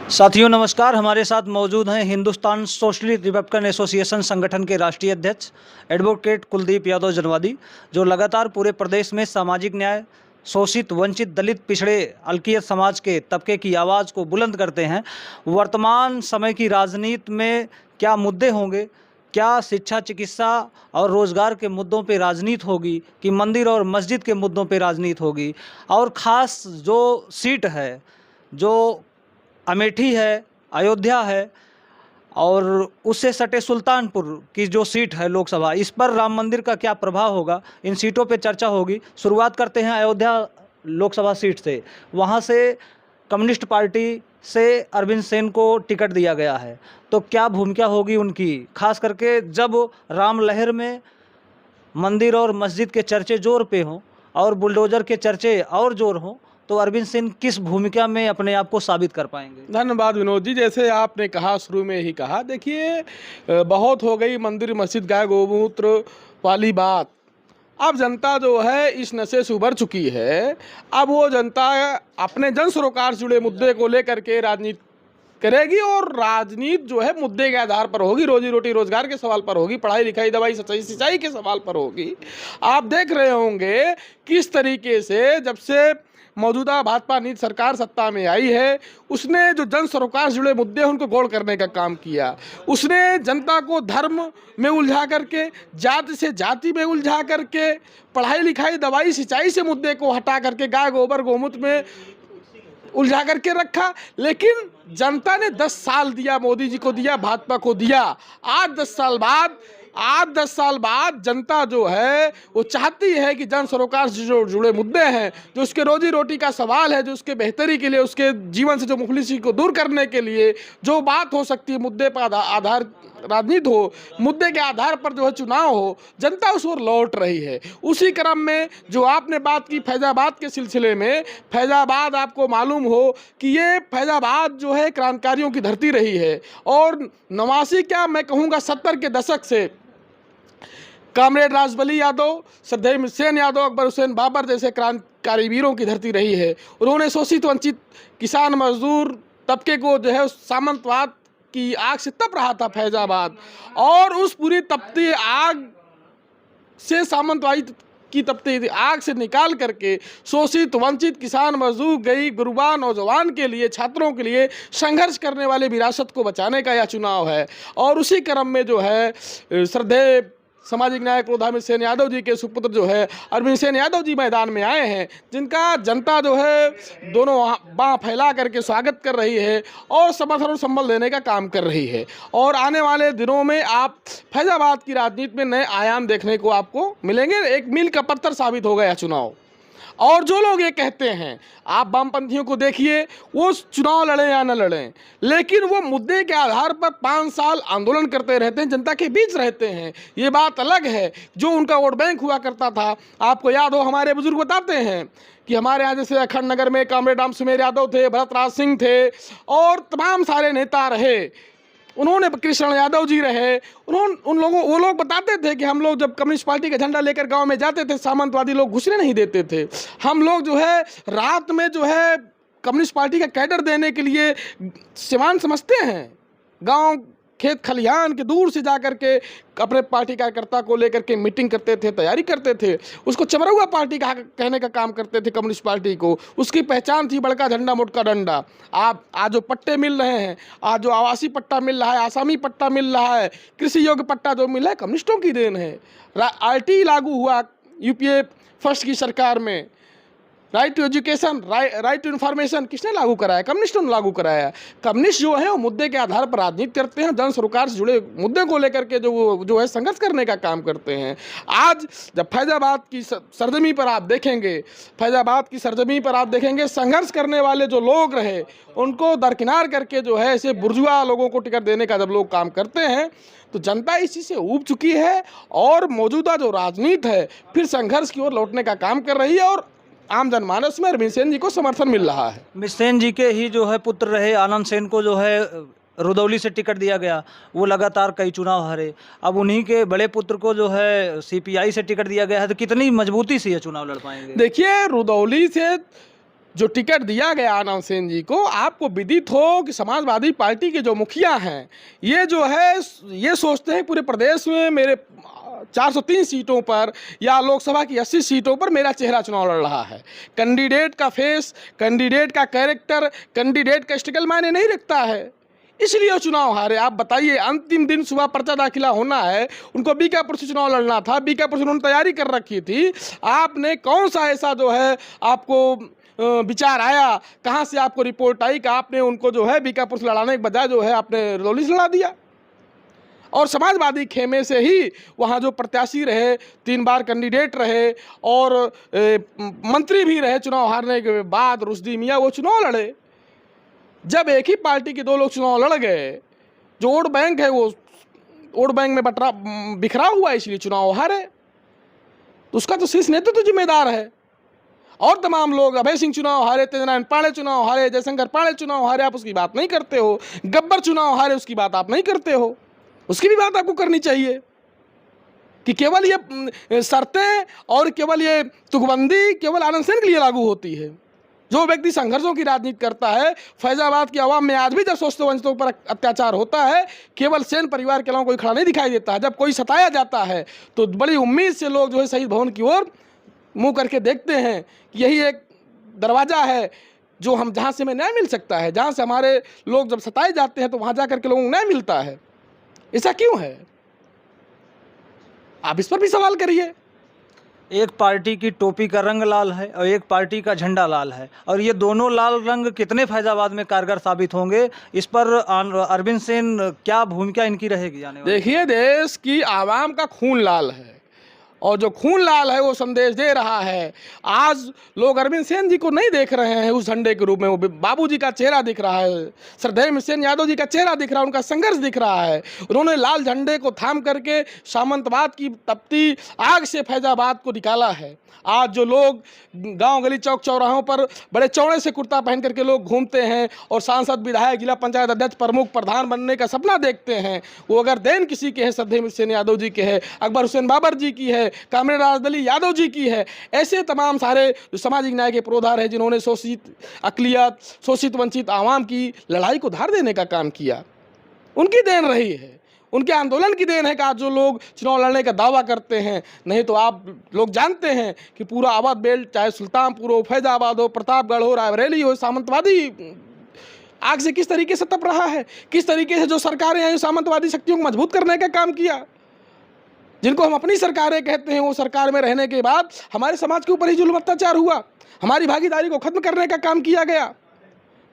साथियों नमस्कार। हमारे साथ मौजूद हैं हिंदुस्तान सोशलिस्ट रिपब्लिकन एसोसिएशन संगठन के राष्ट्रीय अध्यक्ष एडवोकेट कुलदीप यादव जनवादी, जो लगातार पूरे प्रदेश में सामाजिक न्याय, शोषित, वंचित, दलित, पिछड़े, अल्पसंख्यक समाज के तबके की आवाज़ को बुलंद करते हैं। वर्तमान समय की राजनीति में क्या मुद्दे होंगे, क्या शिक्षा, चिकित्सा और रोज़गार के मुद्दों पे राजनीति होगी कि मंदिर और मस्जिद के मुद्दों पे राजनीति होगी, और ख़ास जो सीट है, जो अमेठी है, अयोध्या है और उससे सटे सुल्तानपुर की जो सीट है लोकसभा, इस पर राम मंदिर का क्या प्रभाव होगा, इन सीटों पे चर्चा होगी। शुरुआत करते हैं अयोध्या लोकसभा सीट से। वहाँ से कम्युनिस्ट पार्टी से अरविंद सेन को टिकट दिया गया है, तो क्या भूमिका होगी उनकी, खास करके जब राम लहर में मंदिर और मस्जिद के चर्चे जोर पे हों और बुलडोज़र के चर्चे और जोर हों, तो अरविंद सिंह किस भूमिका में अपने आप को साबित कर पाएंगे? धन्यवाद विनोद जी। जैसे आपने कहा, शुरू में ही कहा, देखिए बहुत हो गई मंदिर मस्जिद गाय गोमूत्र वाली बात। अब जनता जो है इस नशे से उभर चुकी है। अब वो जनता अपने जन सरोकार से जुड़े मुद्दे को लेकर के राजनीति करेगी, और राजनीति जो है मुद्दे के आधार पर होगी, रोजी रोटी रोजगार के सवाल पर होगी, पढ़ाई लिखाई दवाई सच्चाई सिंचाई के सवाल पर होगी। आप देख रहे होंगे किस तरीके से जब से मौजूदा भाजपा नीति सरकार सत्ता में आई है, उसने जो जन सरोकार से जुड़े मुद्दे हैं उनको गौड़ करने का काम किया। उसने जनता को धर्म में उलझा करके, जाति से जाति में उलझा करके, पढ़ाई लिखाई दवाई सिंचाई से मुद्दे को हटा करके गाय गोबर गोमूत्र में उलझा करके रखा। लेकिन जनता ने 10 साल दिया, मोदी जी को दिया, भाजपा को दिया। आज 10 साल बाद जनता जो है वो चाहती है कि जन सरोकार से जो जुड़े मुद्दे हैं, जो उसके रोजी रोटी का सवाल है, जो उसके बेहतरी के लिए, उसके जीवन से जो मुफलिसी को दूर करने के लिए जो बात हो सकती है, मुद्दे पर आधार राजनीति हो, मुद्दे के आधार पर जो है चुनाव हो, जनता उस ओर लौट रही है। उसी क्रम में जो आपने बात की फैजाबाद के सिलसिले में, फैजाबाद आपको मालूम हो कि ये फैजाबाद जो है क्रांतिकारियों की धरती रही है, और 89 क्या मैं कहूँगा 70 के दशक से कामरेड राजबली यादव, श्रद्धेय सेन यादव, अकबर हुसैन बाबर जैसे क्रांतिकारी वीरों की धरती रही है। उन्होंने शोषित वंचित किसान मजदूर तबके को जो है सामंतवाद की आग से तप रहा था फैजाबाद, और उस पूरी तपती आग से, सामंतवादी की तपती आग से निकाल करके शोषित वंचित किसान मजदूर, गरीब गुरबा नौजवान के लिए, छात्रों के लिए संघर्ष करने वाले विरासत को बचाने का यह चुनाव है। और उसी क्रम में जो है श्रद्धेय सामाजिक न्याय क्रोधामय सेन यादव जी के सुपुत्र जो है अरविंद सेन यादव जी मैदान में आए हैं, जिनका जनता जो है दोनों बाँह फैला करके स्वागत कर रही है और समर्थन और संबल देने का काम कर रही है। और आने वाले दिनों में आप फैजाबाद की राजनीति में नए आयाम देखने को आपको मिलेंगे। एक मील का पत्थर साबित हो गया चुनाव। और जो लोग ये कहते हैं, आप वामपंथियों को देखिए, वो चुनाव लड़ें या न लड़ें, लेकिन वो मुद्दे के आधार पर 5 साल आंदोलन करते रहते हैं, जनता के बीच रहते हैं। ये बात अलग है जो उनका वोट बैंक हुआ करता था। आपको याद हो, हमारे बुजुर्ग बताते हैं कि हमारे यहाँ जैसे अखंड नगर में कामरेड राम सुमेर यादव थे, भरत राज सिंह थे, और तमाम सारे नेता रहे। उन्होंने कृष्ण यादव जी रहे। वो लोग बताते थे कि हम लोग जब कम्युनिस्ट पार्टी का झंडा लेकर गांव में जाते थे, सामंतवादी लोग घुसने नहीं देते थे। हम लोग जो है रात में जो है कम्युनिस्ट पार्टी का कैडर देने के लिए सिवान समझते हैं, गांव खेत खलिहान के दूर से जा कर के अपने पार्टी कार्यकर्ता को लेकर के मीटिंग करते थे, तैयारी करते थे। उसको चमरौआ पार्टी का कहने का काम करते थे कम्युनिस्ट पार्टी को। उसकी पहचान थी बड़का झंडा मोटका डंडा। आप आज जो पट्टे मिल रहे हैं, आज जो आवासीय पट्टा मिल रहा है, आसामी पट्टा मिल रहा है, कृषि योग्य पट्टा जो मिला है, कम्युनिस्टों की देन है। RT लागू हुआ यूपीए फर्स्ट की सरकार में। Right to education, right to information किसने लागू कराया? कम्युनिस्टों ने लागू कराया। कम्युनिस्ट जो है वो मुद्दे के आधार पर राजनीति करते हैं, जन सरोकार से जुड़े मुद्दे को लेकर के जो है संघर्ष करने का काम करते हैं। आज जब फैजाबाद की सरजमी पर आप देखेंगे, संघर्ष करने वाले जो लोग रहे उनको दरकिनार करके जो है ऐसे बुर्जुआ लोगों को टिकट देने का जब लोग काम करते हैं, तो जनता इसी से ऊब चुकी है और मौजूदा जो राजनीति है फिर संघर्ष की ओर लौटने का काम कर रही है। और आम जनमानस में अरविंद सेन जी को समर्थन मिल रहा है। अरविंद सेन जी के ही जो है पुत्र रहे आनंद सेन को जो है रुदौली से टिकट दिया गया, वो लगातार कई चुनाव हारे। अब उन्हीं के बड़े पुत्र को जो है CPI से टिकट दिया गया है, तो कितनी मजबूती से ये चुनाव लड़ पाएंगे? देखिए, रुदौली से जो टिकट दिया गया आनंद सेन जी को, आपको विदित हो कि समाजवादी पार्टी के जो मुखिया हैं ये जो है ये सोचते हैं पूरे प्रदेश में मेरे 403 सीटों पर या लोकसभा की 80 सीटों पर मेरा चेहरा चुनाव लड़ रहा है। कैंडिडेट का फेस, कैंडिडेट का कैरेक्टर, कैंडिडेट का स्ट्रगल मायने नहीं रखता है, इसलिए वो चुनाव हारे। आप बताइए, अंतिम दिन सुबह पर्चा दाखिला होना है, उनको बीकापुर से चुनाव लड़ना था, बीकापुर से उन्होंने तैयारी कर रखी थी। आपने कौन सा ऐसा जो है आपको विचार आया, कहाँ से आपको रिपोर्ट आई कि आपने उनको जो है बीकापुर से लड़ाने के बजाय जो है आपने रजौली से लड़ा दिया? और समाजवादी खेमे से ही वहाँ जो प्रत्याशी रहे, 3 बार कैंडिडेट रहे और मंत्री भी रहे, चुनाव हारने के बाद रुश्दी मियाँ वो चुनाव लड़े। जब एक ही पार्टी के 2 लोग चुनाव लड़ गए, जो वोट बैंक है वो वोट बैंक में बिखरा हुआ है, इसलिए चुनाव हारे, तो उसका तो शीर्ष नेतृत्व तो जिम्मेदार है। और तमाम लोग, अभय सिंह चुनाव हारे, तेजनारायण पांडे चुनाव हारे, जयशंकर पांडे चुनाव हारे, आप उसकी बात नहीं करते हो। गब्बर चुनाव हारे, उसकी बात आप नहीं करते हो। उसकी भी बात आपको करनी चाहिए कि केवल ये शर्तें और केवल ये तुकबंदी केवल आनंद सेन के लिए लागू होती है। जो व्यक्ति संघर्षों की राजनीति करता है, फैजाबाद की आवाम में आज भी जब शोषित वंचितों पर अत्याचार होता है, केवल सेन परिवार के अलावा कोई खड़ा नहीं दिखाई देता है। जब कोई सताया जाता है तो बड़ी उम्मीद से लोग जो है शहीद भवन की ओर मुंह करके देखते हैं कि यही एक दरवाज़ा है जो हम जहाँ से हमें न्याय मिल सकता है। जहाँ से हमारे लोग जब सताए जाते हैं तो वहाँ जा करके लोगों को न्याय मिलता है। ऐसा क्यों है? आप इस पर भी सवाल करिए। एक पार्टी की टोपी का रंग लाल है और एक पार्टी का झंडा लाल है, और ये दोनों लाल रंग कितने फैजाबाद में कारगर साबित होंगे, इस पर अरविंद सेन क्या भूमिका इनकी रहेगी आने वाली? देखिए, देश की आवाम का खून लाल है और जो खून लाल है वो संदेश दे रहा है। आज लोग अरविंद सेन जी को नहीं देख रहे हैं उस झंडे के रूप में, वो बाबूजी का चेहरा दिख रहा है, श्रद्धेय सेन यादव जी का चेहरा दिख रहा है, उनका संघर्ष दिख रहा है। उन्होंने लाल झंडे को थाम करके सामंतवाद की तपती आग से फैजाबाद को निकाला है। आज जो लोग गांव गली चौक चौराहों पर बड़े चौड़े से कुर्ता पहन करके लोग घूमते हैं और सांसद, विधायक, जिला पंचायत अध्यक्ष, प्रमुख, प्रधान बनने का सपना देखते हैं, वो अगर देन किसी के है, श्रद्धेय सेन यादव जी के है, अकबर हुसैन बाबर जी की है, कामरेड राजदली यादव जी की है, ऐसे तमाम सारे जो सामाजिक न्याय के पुरोधार है, जिन्होंने शोषित अकलियत, शोषित वंचित आवाम की लड़ाई को धार देने का काम किया, उनकी देन रही है, उनके आंदोलन की देन है कि आज जो लोग चुनाव लड़ने का दावा करते हैं। नहीं तो आप लोग जानते हैं कि पूरा अवध बेल्ट, चाहे सुल्तानपुर हो, फैजाबाद हो, प्रतापगढ़ हो, रायबरेली हो, सामंतवादी आग से किस तरीके से तप रहा है, किस तरीके से जो सरकारें आई सामंतवादी शक्तियों को मजबूत करने का काम किया। जिनको हम अपनी सरकारें कहते हैं, वो सरकार में रहने के बाद हमारे समाज के ऊपर ही जुल्म अत्याचार हुआ, हमारी भागीदारी को खत्म करने का काम किया गया।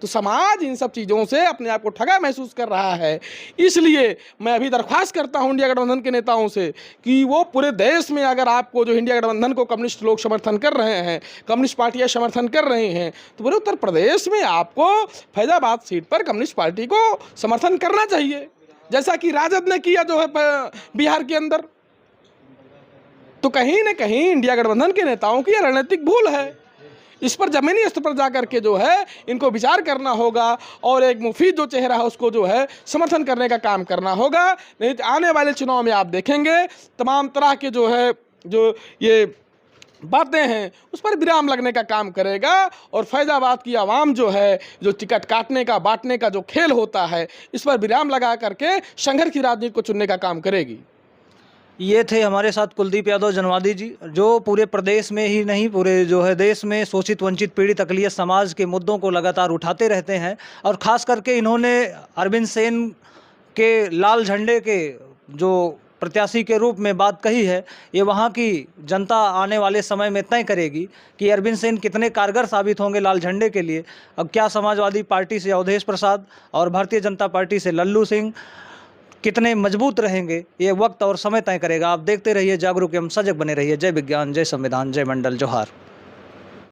तो समाज इन सब चीज़ों से अपने आप को ठगा महसूस कर रहा है। इसलिए मैं अभी दरख्वास्त करता हूं इंडिया गठबंधन के नेताओं से कि वो पूरे देश में, अगर आपको जो इंडिया गठबंधन को कम्युनिस्ट लोग समर्थन कर रहे हैं, कम्युनिस्ट पार्टियां समर्थन कर रही हैं, तो पूरे उत्तर प्रदेश में आपको फैजाबाद सीट पर कम्युनिस्ट पार्टी को समर्थन करना चाहिए, जैसा कि राजद ने किया जो है बिहार के अंदर। तो कहीं ना कहीं इंडिया गठबंधन के नेताओं की रणनीतिक भूल है। इस पर जमीनी स्तर पर जाकर के जो है इनको विचार करना होगा और एक मुफीद जो चेहरा है उसको जो है समर्थन करने का काम करना होगा। नहीं तो आने वाले चुनाव में आप देखेंगे तमाम तरह के जो है जो ये बातें हैं उस पर विराम लगने का काम करेगा और फैजाबाद की आवाम जो है जो टिकट काटने का, बांटने का जो खेल होता है, इस पर विराम लगा करके संघर्ष की राजनीति को चुनने का काम करेगी। ये थे हमारे साथ कुलदीप यादव जनवादी जी, जो पूरे प्रदेश में ही नहीं पूरे जो है देश में शोषित, वंचित, पीड़ित, अक़लियत समाज के मुद्दों को लगातार उठाते रहते हैं। और ख़ास करके इन्होंने अरविंद सेन के लाल झंडे के जो प्रत्याशी के रूप में बात कही है। ये वहाँ की जनता आने वाले समय में तय करेगी कि अरविंद सेन कितने कारगर साबित होंगे लाल झंडे के लिए। अब क्या समाजवादी पार्टी से अवधेश प्रसाद और भारतीय जनता पार्टी से लल्लू सिंह कितने मजबूत रहेंगे, ये वक्त और समय तय करेगा। आप देखते रहिए जागरूक एवं सजग बने रहिए। जय विज्ञान, जय संविधान, जय मंडल, जोहार।